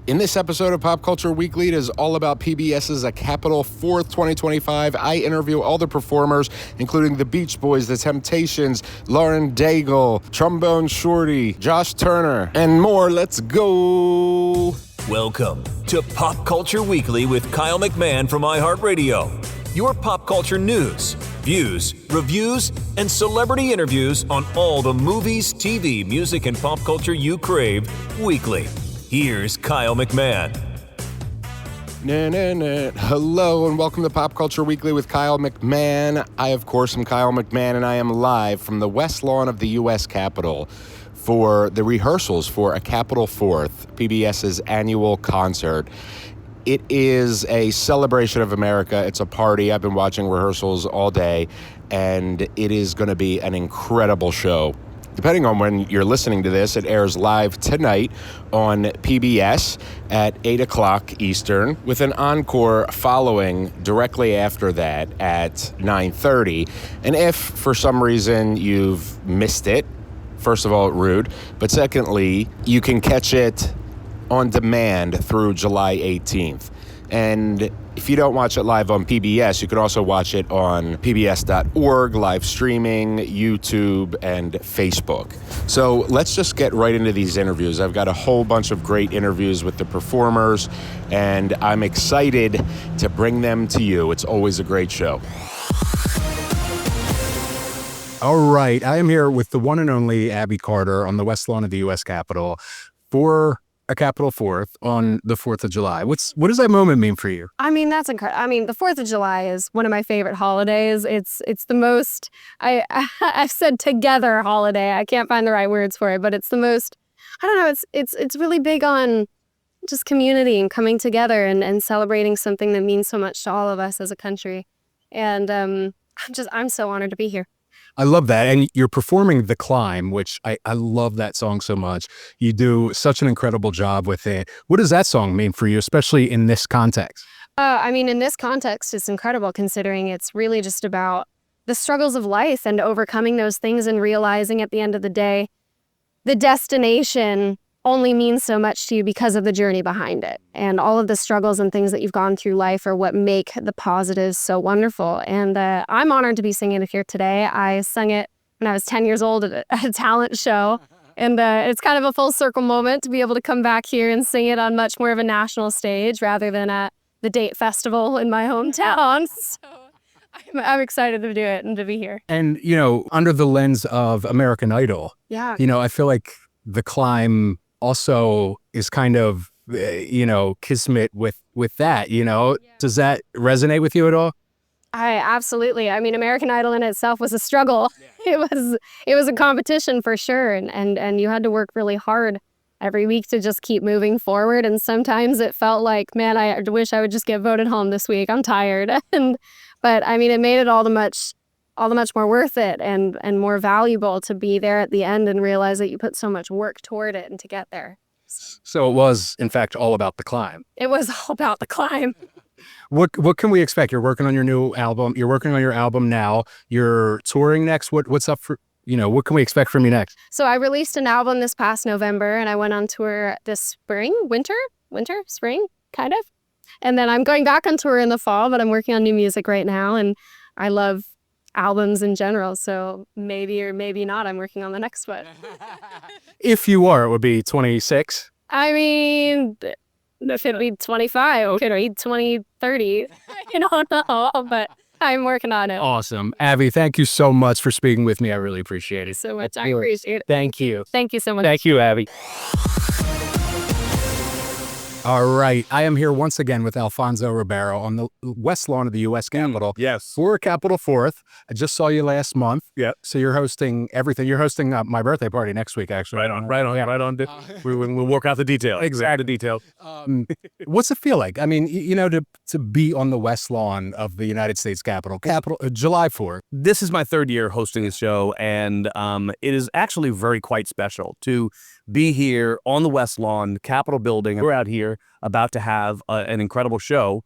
In this episode of Pop Culture Weekly, it is all about PBS's A Capitol 4th 2025. I interview all the performers, including the Beach Boys, The Temptations, Lauren Daigle, Trombone Shorty, Josh Turner, and more. Let's go! Welcome to Pop Culture Weekly with Kyle McMahon from iHeartRadio. Your pop culture news, views, reviews, and celebrity interviews on all the movies, TV, music, and pop culture you crave weekly. Here's Kyle McMahon. Hello and welcome to Pop Culture Weekly with Kyle McMahon. I, of course, am Kyle McMahon, and I am live from the West Lawn of the U.S. Capitol for the rehearsals for A Capitol 4th, PBS's annual concert. It is a celebration of America. It's a party. I've been watching rehearsals all day, and it is going to be an incredible show. Depending on when you're listening to this, it airs live tonight on PBS at 8 o'clock Eastern, with an encore following directly after that at 9:30. And if, for some reason, you've missed it, first of all, rude, but secondly, you can catch it on demand through July 18th. And if you don't watch it live on PBS, you can also watch it on pbs.org, live streaming, YouTube, and Facebook. So let's just get right into these interviews. I've got a whole bunch of great interviews with the performers, and I'm excited to bring them to you. It's always a great show. All right, I am here with the one and only Abi Carter on the West Lawn of the U.S. Capitol for A Capitol 4th on the 4th of July. What does that moment mean for you? I mean, that's incredible. I mean, the 4th of July is one of my favorite holidays. It's the most, I've said together holiday. I can't find the right words for it, but it's the most, I don't know, it's really big on just community and coming together and celebrating something that means so much to all of us as a country. And I'm so honored to be here. I love that. And you're performing The Climb, which I love that song so much. You do such an incredible job with it. What does that song mean for you, especially in this context? I mean, in this context, it's incredible considering it's really just about the struggles of life and overcoming those things and realizing at the end of the day, the destination only means so much to you because of the journey behind it. And all of the struggles and things that you've gone through life are what make the positives so wonderful. And I'm honored to be singing it here today. I sung it when I was 10 years old at a talent show. And it's kind of a full circle moment to be able to come back here and sing it on much more of a national stage rather than at the Date Festival in my hometown. So I'm excited to do it and to be here. And, under the lens of American Idol, yeah, I feel like The Climb also is kind of, kismet with that, Yeah. Does that resonate with you at all? Absolutely. I mean, American Idol in itself was a struggle. Yeah. It was a competition for sure. And you had to work really hard every week to just keep moving forward. And sometimes it felt like, man, I wish I would just get voted home this week. I'm tired. But I mean, it made it all the much more worth it and more valuable to be there at the end and realize that you put so much work toward it and to get there. So it was, in fact, all about The Climb. It was all about The Climb. What can we expect? You're working on your new album. You're working on your album now. You're touring next. What's up for, what can we expect from you next? So I released an album this past November and I went on tour this spring, spring, kind of. And then I'm going back on tour in the fall, but I'm working on new music right now. And I love albums in general, so maybe or maybe not, I'm working on the next one. If you are, it would be 26. I mean, if it'd be 25, or 20, 30, I don't know, but I'm working on it. Awesome. Abi, thank you so much for speaking with me. I really appreciate it. So much. I appreciate it. Thank you. Thank you so much. Thank you, Abi. All right. I am here once again with Alfonso Ribeiro on the West Lawn of the U.S. Capitol. Yes. For Capitol 4th. I just saw you last month. Yeah. So you're hosting everything. You're hosting my birthday party next week, actually. Right on. We'll work out the details. Exactly. The details. What's it feel like? I mean, to be on the West Lawn of the United States Capitol, July 4th. This is my third year hosting the show, and it is actually very quite special to be here on the West Lawn, Capitol building. We're out here about to have an incredible show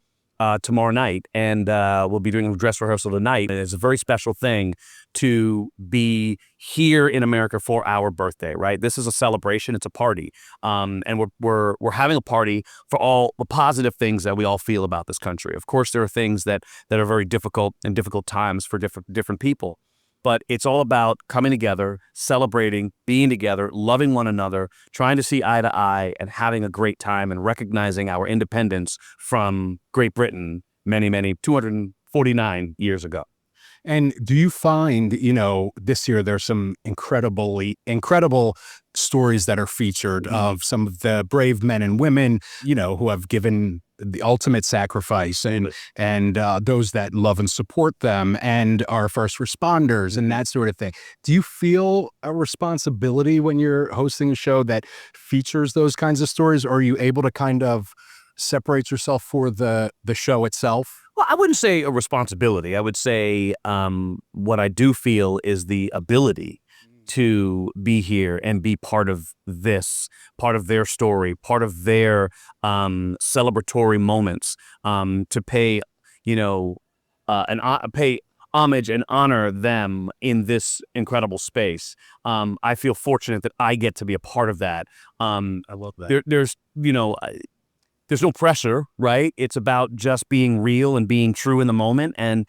tomorrow night, and we'll be doing a dress rehearsal tonight. And it's a very special thing to be here in America for our birthday, right? This is a celebration. It's a party, and we're having a party for all the positive things that we all feel about this country. Of course, there are things that are very difficult and difficult times for different people. But it's all about coming together, celebrating, being together, loving one another, trying to see eye to eye, and having a great time, and recognizing our independence from Great Britain many 249 years ago. And do you find, this year there's some incredible stories that are featured of some of the brave men and women, who have given the ultimate sacrifice, and those that love and support them, and our first responders and that sort of thing. Do you feel a responsibility when you're hosting a show that features those kinds of stories, or are you able to kind of separate yourself for the show itself? Well, I wouldn't say a responsibility. I would say what I do feel is the ability to be here and be part of this, part of their story, part of their celebratory moments, to pay, pay homage and honor them in this incredible space. I feel fortunate that I get to be a part of that. I love that. There's no pressure, right? It's about just being real and being true in the moment, and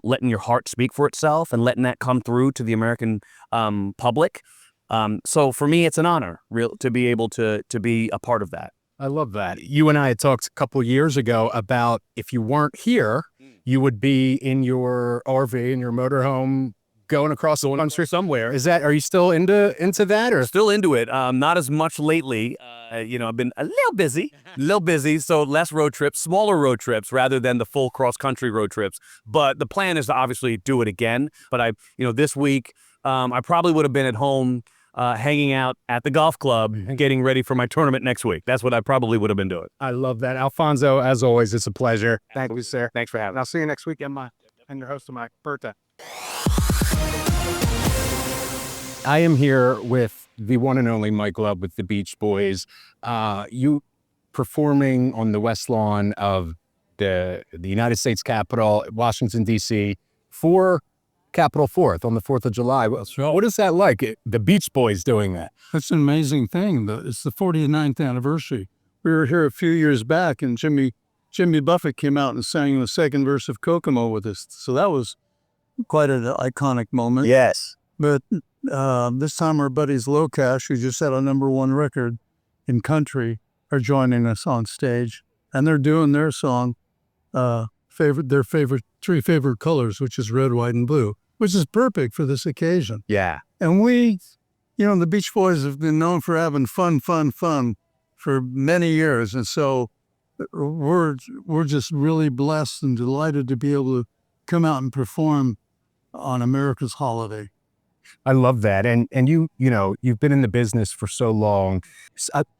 letting your heart speak for itself and letting that come through to the American public. So for me, it's an honor to be able to be a part of that. I love that. You and I had talked a couple of years ago about if you weren't here, you would be in your RV, in your motorhome, going across the country somewhere. Are you still into that, or still into it? Not as much lately. I've been a little busy, so less road trips, smaller road trips rather than the full cross country road trips. But the plan is to obviously do it again. But this week, I probably would have been at home hanging out at the golf club and getting ready for my tournament next week. That's what I probably would have been doing. I love that. Alfonso, as always, it's a pleasure. Thank you, sir. Thanks for having me. I'll see you next week and your host of my birthday. I am here with the one and only Mike Love with the Beach Boys. You performing on the West Lawn of the United States Capitol, Washington, D.C. for Capitol 4th on the 4th of July. That's right. What is that like, the Beach Boys doing that? That's an amazing thing. It's the 49th anniversary. We were here a few years back, and Jimmy Buffett came out and sang the second verse of Kokomo with us. So that was quite an iconic moment. Yes. But this time our buddies LOCASH, who just had a #1 record in country, are joining us on stage. And they're doing their song, their three favorite colors, which is red, white, and blue, which is perfect for this occasion. Yeah. And we, the Beach Boys have been known for having fun for many years. And so we're just really blessed and delighted to be able to come out and perform on America's holiday. I love that. And you've been in the business for so long,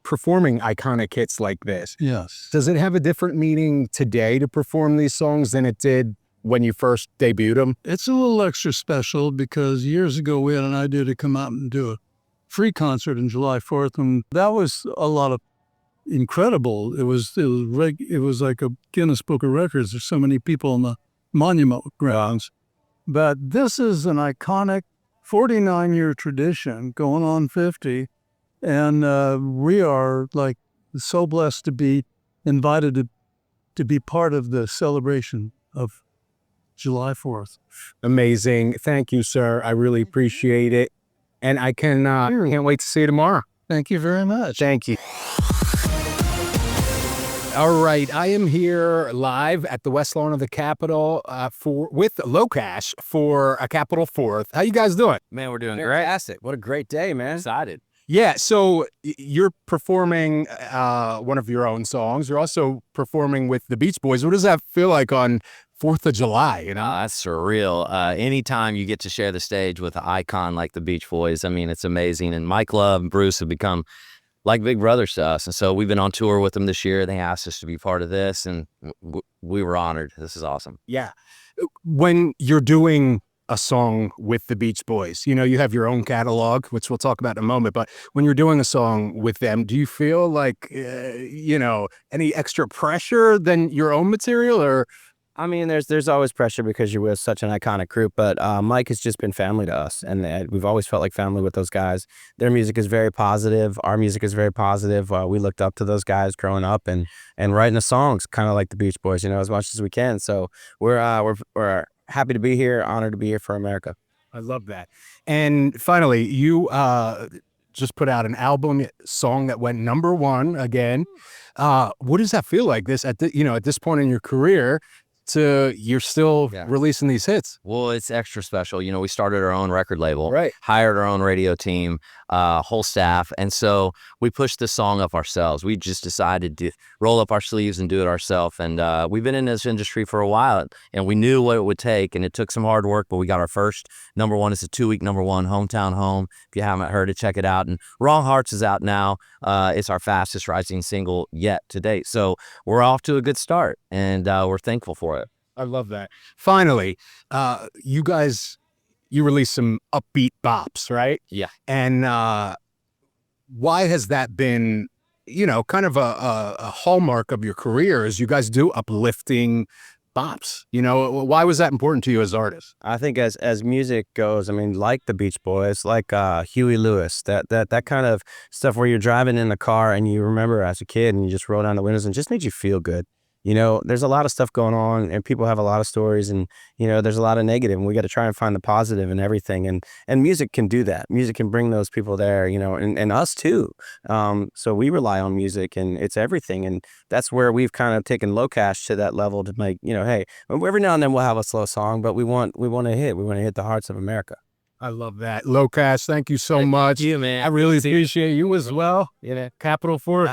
performing iconic hits like this. Yes. Does it have a different meaning today to perform these songs than it did when you first debuted them? It's a little extra special because years ago we had an idea to come out and do a free concert on July 4th, and that was a lot of incredible. It was like a Guinness Book of Records. There's so many people on the monument grounds. But this is an iconic 49-year tradition going on 50. And we are so blessed to be invited to be part of the celebration of July 4th. Amazing. Thank you, sir. I really appreciate it. And I can't wait to see you tomorrow. Thank you very much. Thank you. All right, I am here live at the West Lawn of the Capitol with LOCASH for a Capitol 4th. How you guys doing? Man, we're doing fantastic. What a great day, man. Excited. Yeah, so you're performing one of your own songs. You're also performing with the Beach Boys. What does that feel like on 4th of July, That's surreal. Anytime you get to share the stage with an icon like the Beach Boys, I mean, it's amazing. And Mike Love and Bruce have become like big brothers to us. And so we've been on tour with them this year. They asked us to be part of this, and we were honored. This is awesome. Yeah. When you're doing a song with the Beach Boys? You know, you have your own catalog, which we'll talk about in a moment, but when you're doing a song with them, do you feel like, you know, any extra pressure than your own material, or? I mean, there's always pressure because you're with such an iconic group, but Mike has just been family to us, and we've always felt like family with those guys. Their music is very positive. Our music is very positive. We looked up to those guys growing up, and writing the songs kind of like the Beach Boys, you know, as much as we can. So we're happy to be here, honored to be here for America. I love that. And finally, you just put out an album song that went #1 again. What does that feel like? At this point in your career, you're still releasing these hits? Well, it's extra special. You know, we started our own record label, right? Hired our own radio team, whole staff. And so we pushed this song up ourselves. We just decided to roll up our sleeves and do it ourselves. And we've been in this industry for a while, and we knew what it would take. And it took some hard work, but we got our first #1. It's a 2-week #1, Hometown Home. If you haven't heard it, check it out. And Wrong Hearts is out now. It's our fastest rising single yet to date. So we're off to a good start, and we're thankful for it. I love that. Finally, you guys, you released some upbeat bops, right? Yeah. And why has that been, you know, kind of a hallmark of your career, as you guys do uplifting bops? You know, why was that important to you as artists? I think as music goes, I mean, like the Beach Boys, like Huey Lewis, that kind of stuff where you're driving in the car and you remember as a kid and you just roll down the windows and just makes you feel good. You know, there's a lot of stuff going on, and people have a lot of stories, and, you know, there's a lot of negative, and we got to try and find the positive in everything. And music can do that. Music can bring those people there, you know, and us too. So we rely on music, and it's everything. And that's where we've kind of taken LOCASH to that level to make, you know, hey, every now and then we'll have a slow song, but we want to hit the hearts of America. I love that. LOCASH, thank you so much. Thank you, man. I really appreciate you as well. Yeah. Capital Fort.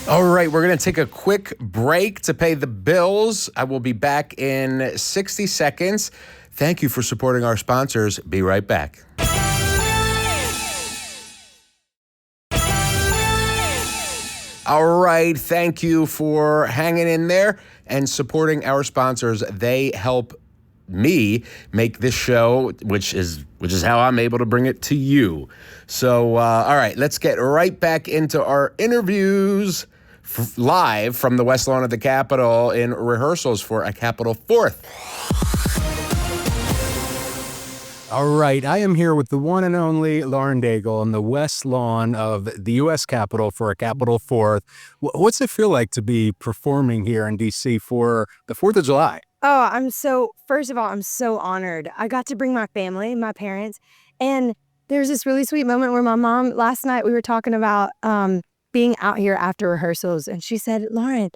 All right, we're going to take a quick break to pay the bills. I will be back in 60 seconds. Thank you for supporting our sponsors. Be right back. All right, thank you for hanging in there and supporting our sponsors. They help me make this show, which is how I'm able to bring it to you. So, all right, let's get right back into our interviews. Live from the West Lawn of the Capitol in rehearsals for a Capitol 4th. All right, I am here with the one and only Lauren Daigle on the West Lawn of the U.S. Capitol for a Capitol 4th. What's it feel like to be performing here in D.C. for the 4th of July? Oh, first of all, I'm so honored. I got to bring my family, my parents, and there's this really sweet moment where my mom, last night we were talking about being out here after rehearsals, and she said, Lauren,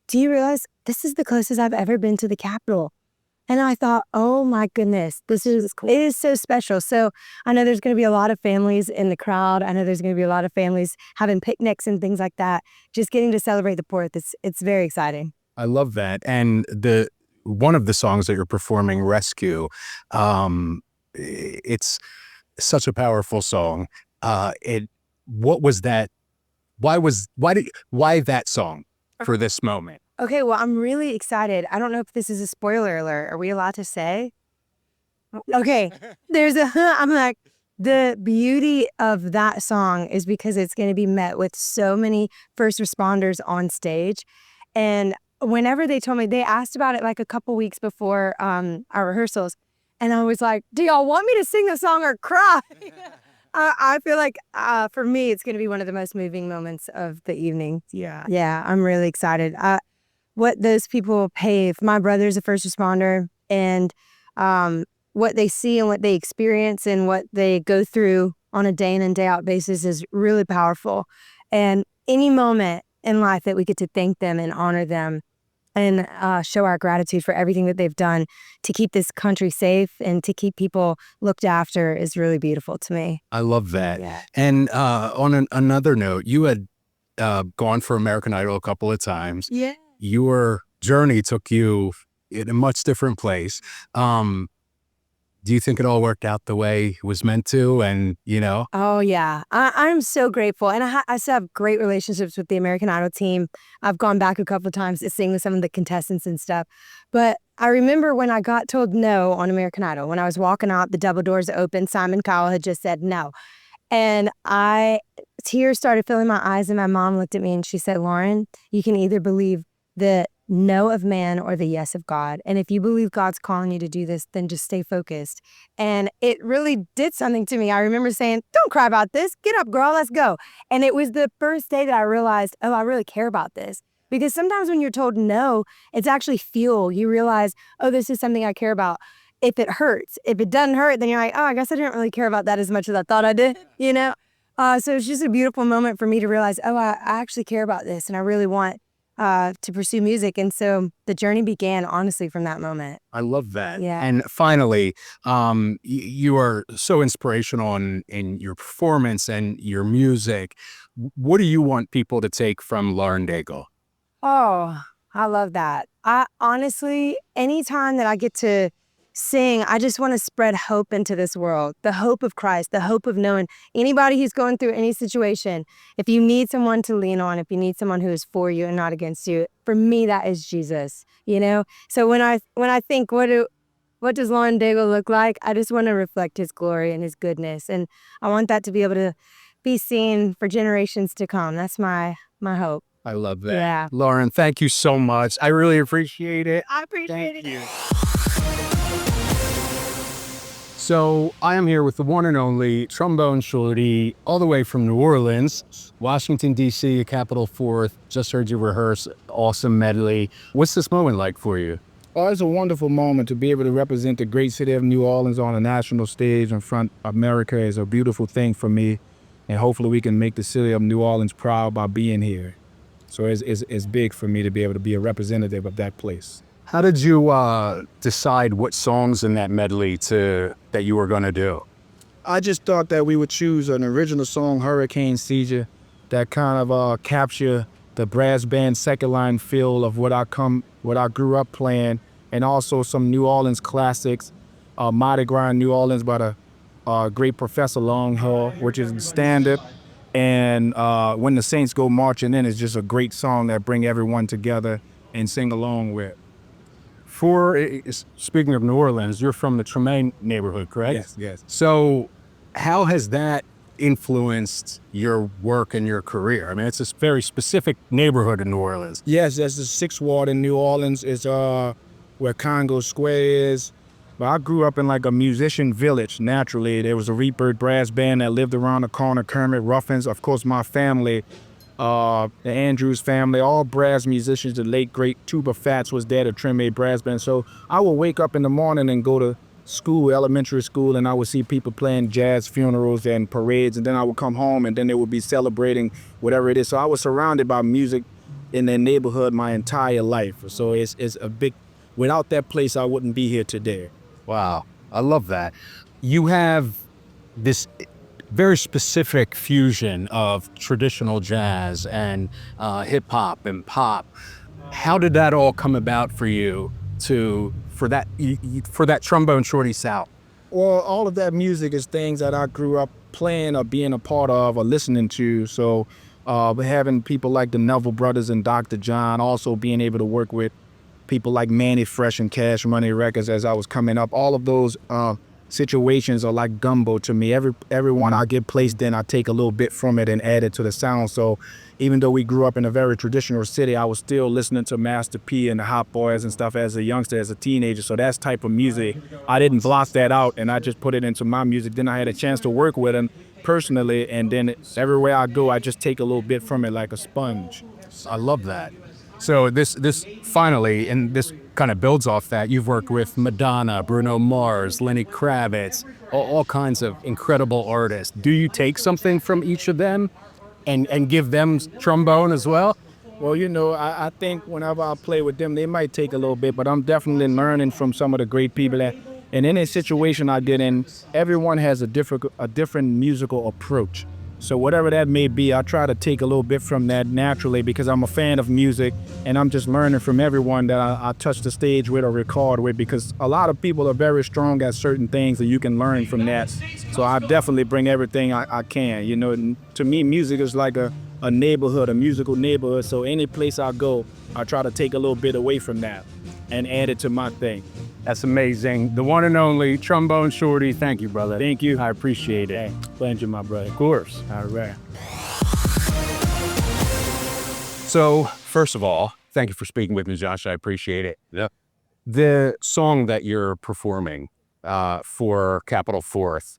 do you realize this is the closest I've ever been to the Capitol? And I thought, oh my goodness, it is so special. So I know there's going to be a lot of families in the crowd. I know there's going to be a lot of families having picnics and things like that. Just getting to celebrate the 4th, it's very exciting. I love that. And one of the songs that you're performing, Rescue, it's such a powerful song. What was that? Why that song for this moment? Okay, well, I'm really excited. I don't know if this is a spoiler alert. Are we allowed to say? Okay, I'm like, the beauty of that song is because it's going to be met with so many first responders on stage. And whenever they told me, they asked about it like a couple weeks before our rehearsals. And I was like, do y'all want me to sing the song or cry? I feel like for me, it's going to be one of the most moving moments of the evening. Yeah. Yeah, I'm really excited. What those people pave, my brother's a first responder, and what they see and what they experience and what they go through on a day in and day out basis is really powerful. And any moment in life that we get to thank them and honor them and show our gratitude for everything that they've done to keep this country safe and to keep people looked after is really beautiful to me. I love that. Yeah. And on another note, you had gone for American Idol a couple of times. Yeah. Your journey took you in a much different place. Do you think it all worked out the way it was meant to? And, you know? Oh, yeah. I'm so grateful. And I still have great relationships with the American Idol team. I've gone back a couple of times to sing with some of the contestants and stuff. But I remember when I got told no on American Idol, when I was walking out, the double doors open, Simon Cowell had just said no. And tears started filling my eyes, and my mom looked at me and she said, Lauren, you can either believe the no of man or the yes of God. And if you believe God's calling you to do this, then just stay focused. And it really did something to me. I remember saying, don't cry about this. Get up, girl, let's go. And it was the first day that I realized, oh, I really care about this. Because sometimes when you're told no, it's actually fuel. You realize, oh, this is something I care about. If it hurts, if it doesn't hurt, then you're like, oh, I guess I didn't really care about that as much as I thought I did, you know? So it's just a beautiful moment for me to realize, oh, I actually care about this and I really want to pursue music. And so the journey began, honestly, from that moment. I love that. Yeah. And finally, you are so inspirational in your performance and your music. What do you want people to take from Lauren Daigle? Oh, I love that. I honestly, anytime that I get to sing, I just want to spread hope into this world, the hope of Christ, the hope of knowing anybody who's going through any situation. If you need someone to lean on, if you need someone who is for you and not against you, for me, that is Jesus, you know? So when I think, what does Lauren Daigle look like? I just want to reflect his glory and his goodness. And I want that to be able to be seen for generations to come. That's my hope. I love that. Yeah. Lauren, thank you so much. I really appreciate it. I appreciate it. So I am here with the one and only Trombone Shorty, all the way from New Orleans, Washington, D.C., a Capital Fourth. Just heard you rehearse. Awesome medley. What's this moment like for you? Oh, it's a wonderful moment to be able to represent the great city of New Orleans on a national stage in front of America is a beautiful thing for me. And hopefully we can make the city of New Orleans proud by being here. So it's big for me to be able to be a representative of that place. How did you decide what songs in that medley that you were going to do? I just thought that we would choose an original song, Hurricane Seizure, that kind of capture the brass band second line feel of what I grew up playing, and also some New Orleans classics, Mardi Gras in New Orleans by the great Professor Longhaul, which is the standard. And When the Saints Go Marching In is just a great song that bring everyone together and sing along with. Speaking of New Orleans, you're from the Trombone neighborhood, correct? Yes, yes. So how has that influenced your work and your career? I mean, it's a very specific neighborhood in New Orleans. Yes, that's the 6th Ward in New Orleans. It's where Congo Square is. But I grew up in like a musician village, naturally. There was a Reaper brass band that lived around the corner, Kermit Ruffins. Of course, my family, the Andrews family, all brass musicians. The late, great Tuba Fats was there, the Treme brass band. So I would wake up in the morning and go to school, elementary school, and I would see people playing jazz funerals and parades. And then I would come home and then they would be celebrating whatever it is. So I was surrounded by music in their neighborhood my entire life. So it's a big, without that place, I wouldn't be here today. Wow, I love that. You have this very specific fusion of traditional jazz and hip hop and pop. How did that all come about for you for that Trombone Shorty sound? Well, all of that music is things that I grew up playing or being a part of or listening to. So having people like the Neville Brothers and Dr. John, also being able to work with people like Manny Fresh and Cash Money Records as I was coming up. All of those situations are like gumbo to me. Everyone I get placed in, I take a little bit from it and add it to the sound. So even though we grew up in a very traditional city, I was still listening to Master P and the Hot Boys and stuff as a youngster, as a teenager. So that's type of music. I didn't block that out and I just put it into my music. Then I had a chance to work with him personally, and then everywhere I go, I just take a little bit from it like a sponge. I love that. So this finally, and this kind of builds off that, you've worked with Madonna, Bruno Mars, Lenny Kravitz, all kinds of incredible artists. Do you take something from each of them and give them trombone as well? Well, you know, I think whenever I play with them, they might take a little bit, but I'm definitely learning from some of the great people and in any situation I get in, everyone has a different musical approach. So whatever that may be, I try to take a little bit from that naturally because I'm a fan of music and I'm just learning from everyone that I touch the stage with or record with, because a lot of people are very strong at certain things and you can learn from that. So I definitely bring everything I can. You know, to me, music is like a neighborhood, a musical neighborhood. So any place I go, I try to take a little bit away from that. and add it to my thing. That's amazing. The one and only Trombone Shorty. Thank you, brother. Thank you. I appreciate it. Hey, pleasure, my brother. Of course. All right. So, first of all, thank you for speaking with me, Josh. I appreciate it. Yeah. The song that you're performing for Capital Fourth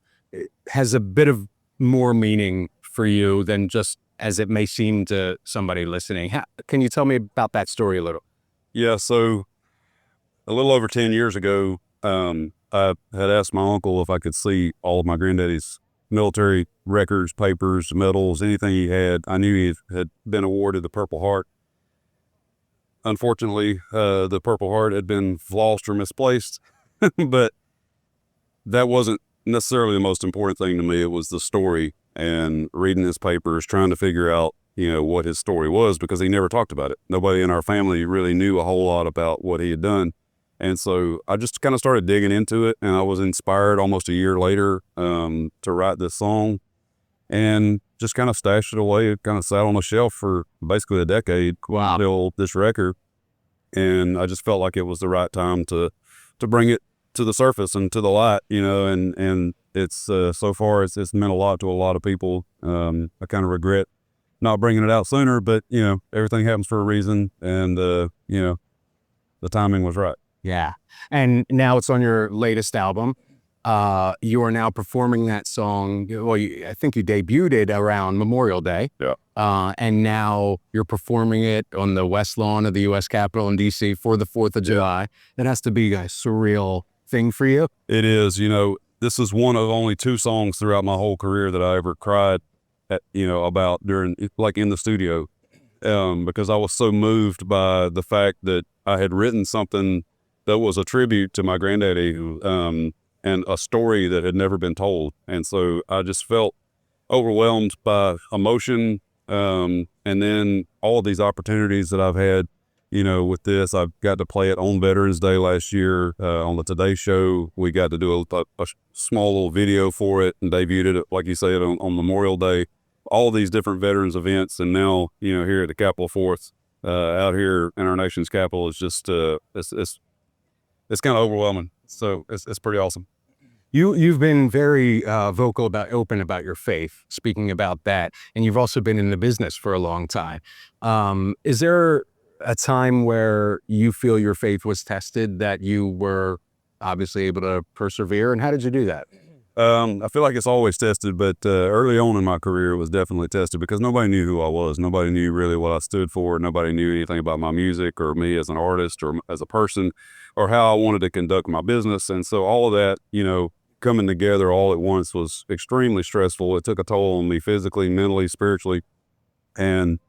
has a bit of more meaning for you than just as it may seem to somebody listening. Can you tell me about that story a little? Yeah, so a little over 10 years ago, I had asked my uncle if I could see all of my granddaddy's military records, papers, medals, anything he had. I knew he had been awarded the Purple Heart. Unfortunately, the Purple Heart had been lost or misplaced, but that wasn't necessarily the most important thing to me. It was the story and reading his papers, trying to figure out, what his story was, because he never talked about it. Nobody in our family really knew a whole lot about what he had done. And so I just kind of started digging into it, and I was inspired almost a year later to write this song, and just kind of stashed it away. It kind of sat on the shelf for basically a decade. Wow. Until this record. And I just felt like it was the right time to bring it to the surface and to the light, and it's so far it's meant a lot to a lot of people. I kind of regret not bringing it out sooner, but everything happens for a reason, and the timing was right. Yeah. And now it's on your latest album. You are now performing that song. Well, I think you debuted it around Memorial Day. Yeah. And now you're performing it on the West Lawn of the U.S. Capitol in D.C. for the 4th of July. That has to be a surreal thing for you. It is. This is one of only 2 songs throughout my whole career that I ever cried about during, like, in the studio, because I was so moved by the fact that I had written something that was a tribute to my granddaddy, and a story that had never been told. And so I just felt overwhelmed by emotion. And then all of these opportunities that I've had, with this, I've got to play it on Veterans Day last year, on the Today Show. We got to do a small little video for it and debuted it, like you said, on Memorial Day. All of these different veterans events. And now, here at the Capital Fourth, out here in our nation's capital, is just, it's kind of overwhelming. So it's pretty awesome. You've been very vocal open about your faith, speaking about that, and you've also been in the business for a long time. Is there a time where you feel your faith was tested, that you were obviously able to persevere, and how did you do that? I feel like it's always tested, but early on in my career it was definitely tested, because nobody knew who I was. Nobody knew really what I stood for. Nobody knew anything about my music or me as an artist or as a person or how I wanted to conduct my business. And so all of that, coming together all at once was extremely stressful. It took a toll on me physically, mentally, spiritually. And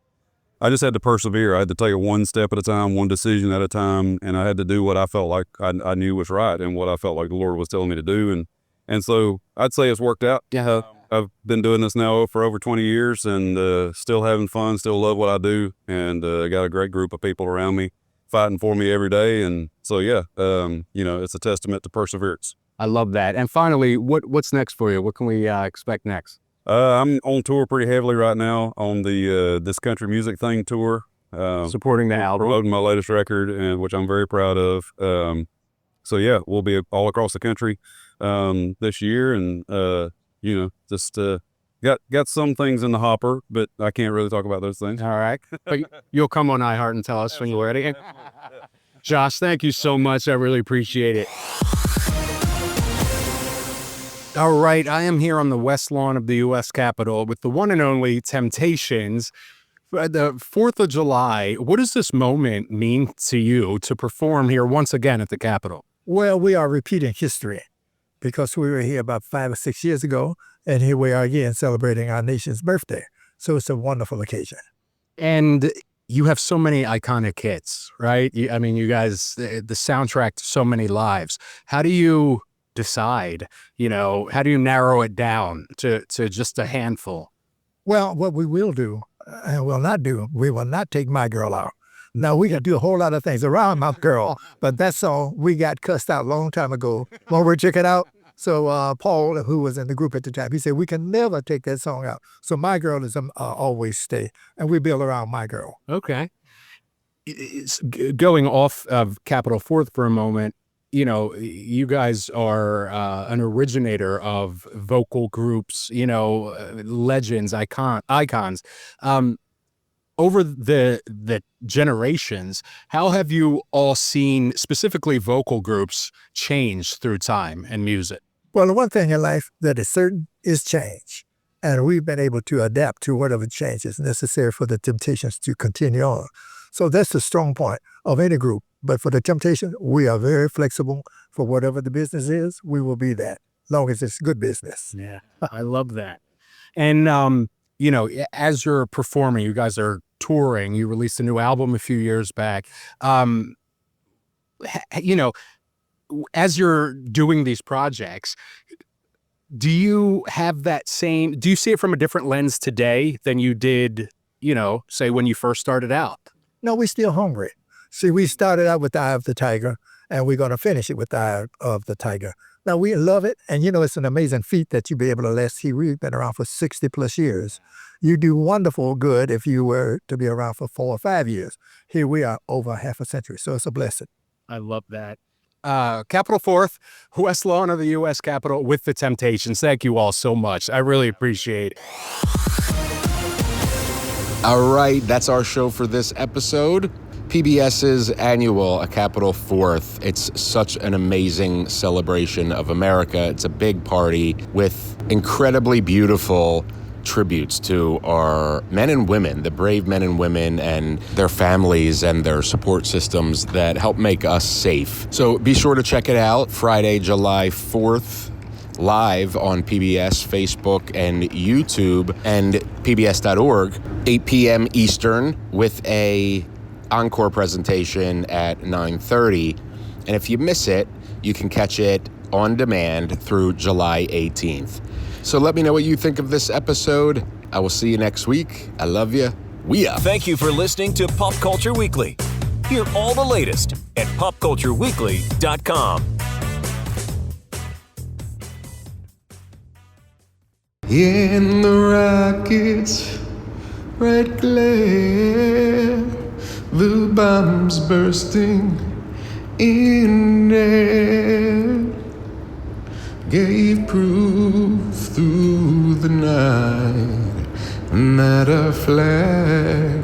I just had to persevere. I had to take it one step at a time, one decision at a time. And I had to do what I felt like I knew was right and what I felt like the Lord was telling me to do. And so I'd say it's worked out. Yeah. I've been doing this now for over 20 years and still having fun, still love what I do. And I got a great group of people around me fighting for me every day. And so, it's a testament to perseverance. I love that. And finally, what's next for you? What can we expect next? I'm on tour pretty heavily right now on the This Country Music Thing tour. Supporting the album. Promoting my latest record, which I'm very proud of. So yeah, we'll be all across the country this year, and just got some things in the hopper, but I can't really talk about those things. All right, but you'll come on iHeart and tell us when you're ready. Josh, thank you so much. I really appreciate it. All right, I am here on the West Lawn of the U.S. Capitol with the one and only Temptations. The 4th of July, what does this moment mean to you to perform here once again at the Capitol? Well, we are repeating history because we were here about 5 or 6 years ago, and here we are again celebrating our nation's birthday. So it's a wonderful occasion. And you have so many iconic hits, right? You guys, the soundtrack to so many lives. How do you decide, how do you narrow it down to just a handful? Well, what we will do, and will not do, we will not take My Girl out. Now, we can do a whole lot of things around My Girl, but that song, we got cussed out a long time ago when we took it out. So Paul, who was in the group at the time, he said, we can never take that song out. So My Girl is always stay, and we build around My Girl. Okay. going off of Capitol Fourth for a moment, you guys are an originator of vocal groups, legends, icons. Over the generations, how have you all seen specifically vocal groups change through time and music? Well, the one thing in life that is certain is change. And we've been able to adapt to whatever change is necessary for the Temptations to continue on. So that's the strong point of any group. But for the Temptations, we are very flexible. For whatever the business is, we will be that, long as it's good business. Yeah, I love that. And, as you're performing, you guys are touring, you released a new album a few years back. As you're doing these projects, do you see it from a different lens today than you did, say when you first started out? No, we're still hungry. See, we started out with the Eye of the Tiger, and we're going to finish it with the Eye of the Tiger. Now, we love it, and it's an amazing feat that you be able to last. We've been around for 60 plus years. You do wonderful good if you were to be around for 4 or 5 years. Here we are over half a century, so it's a blessing. I love that. Capitol Fourth, West Lawn of the U.S. Capitol with the Temptations. Thank you all so much. I really appreciate it. All right, that's our show for this episode. PBS's annual Capitol Fourth. It's such an amazing celebration of America. It's a big party with incredibly beautiful tributes to our men and women, the brave men and women and their families and their support systems that help make us safe. So be sure to check it out Friday, July 4th, live on PBS, Facebook, and YouTube, and pbs.org, 8 p.m. Eastern, with a encore presentation at 9:30. And if you miss it, you can catch it on demand through July 18th. So let me know what you think of this episode. I will see you next week. I love you. We up. Thank you for listening to Pop Culture Weekly. Hear all the latest at popcultureweekly.com. In the rocket's red glare, the bombs bursting in air gave proof through the night that a flag